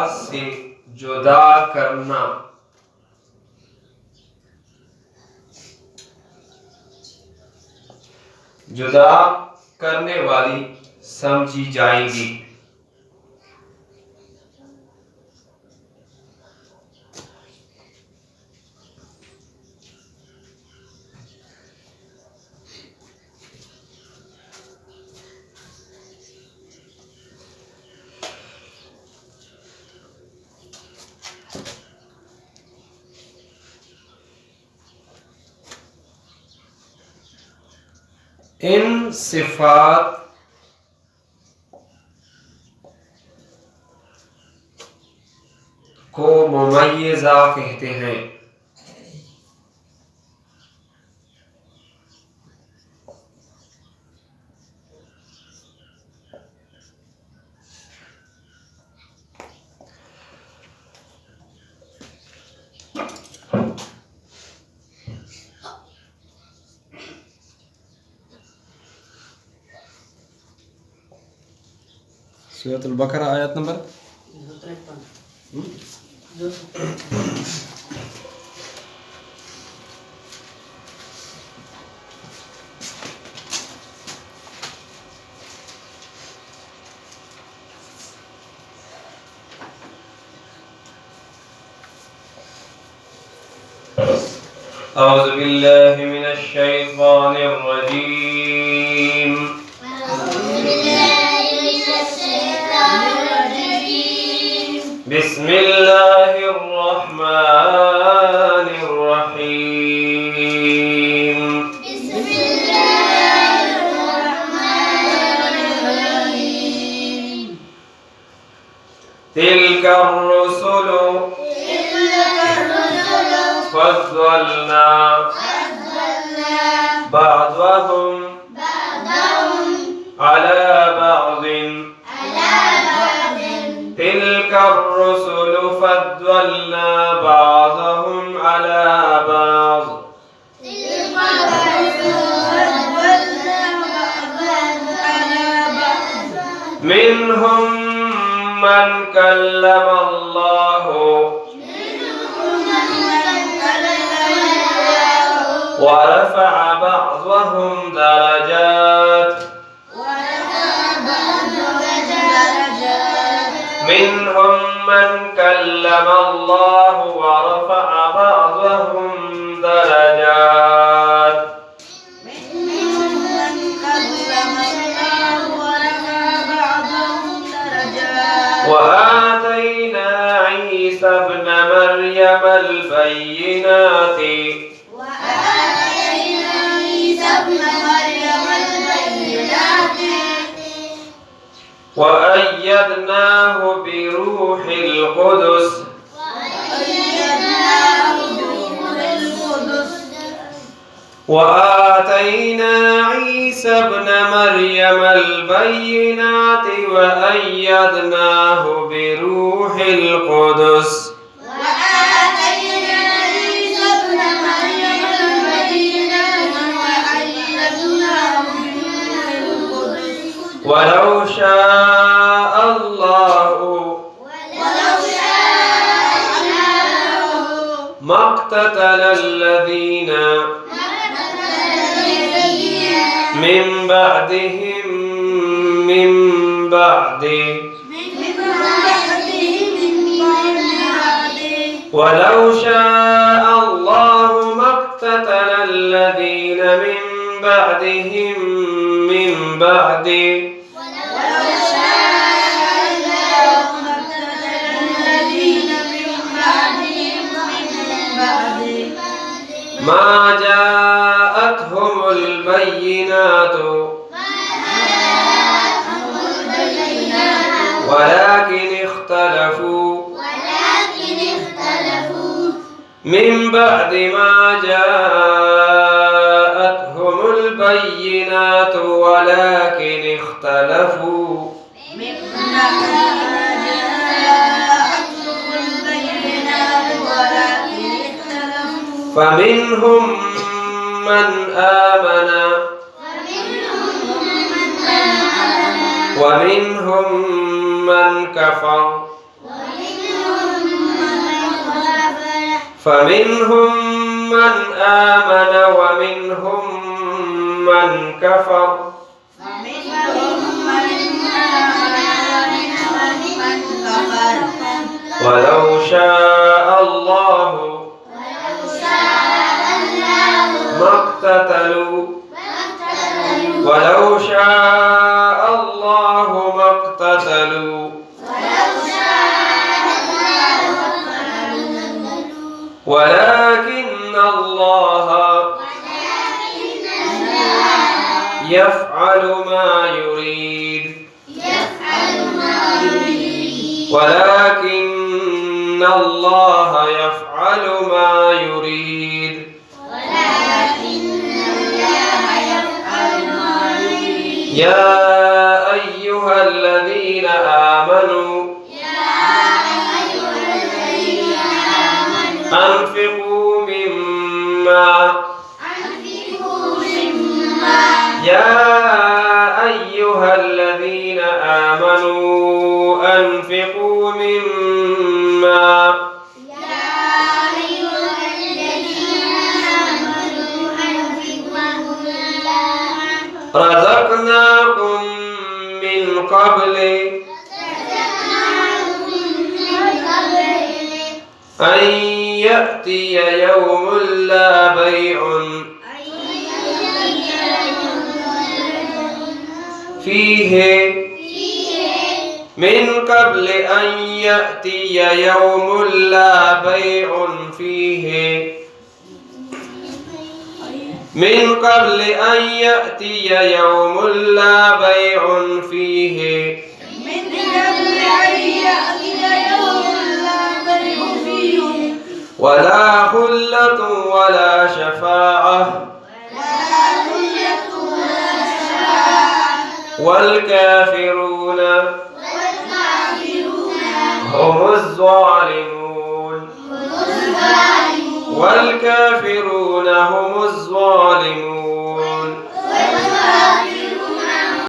से जुदा करना। जुदा करने वाली समझी जाएंगी। इन सिफात को मुमय्यज़ा कहते हैं। सूरह बकरा आयत नंबर 253। औज़ु बिल्लाहि मिनश शैतानिर रजीम। बिस्मिल्लाहिर रहमानिर रहीम। तिल्कर रुसुलु फज़्ज़लना बअदहुम अला बअदिन। तिल्कर रुसुलु फज़्ज़लना बअदहुम अला बअद। मिनहुम मन कल्लम अल्लाहु ورفع بعضهم درجات منهم من كلم الله ورفع بعضهم درجات وآتينا عيسى ابن مريم البينات وأيدناه بروح القدس وآتينا عيسى ابن مريم البينات وأيدناه بروح القدس ولو شاء الله ما اقتتل الذين من بعدهم من بعد ولو شاء الله ما اقتتل الذين من بعدهم من بعد ما جاءتهم البينات ولكن اختلفوا من بعد ما جاءتهم البينات ولكن اختلفوا فمنهم من آمن ومنهم من كفر فمنهم من آمن ومنهم من كفر ولو شاء الله ما اقتتلوا ولو شاء الله ما اقتتلوا ولكن الله يفعل ما يريد ولكن الله يفعل ما يريد يا أيها الذين آمنوا أنفقوا مما يا أيها الذين آمنوا أنفقوا مما رزقناكم من قبل أن يأتي يوم لا بيع فيه من قبل أن يأتي يوم لا بيع فيه من قبل أن يأتي يوم لا بيع فيه ولا خلة ولا شفاعة والكافرون هم الظالمون والكافرون هم الظالمون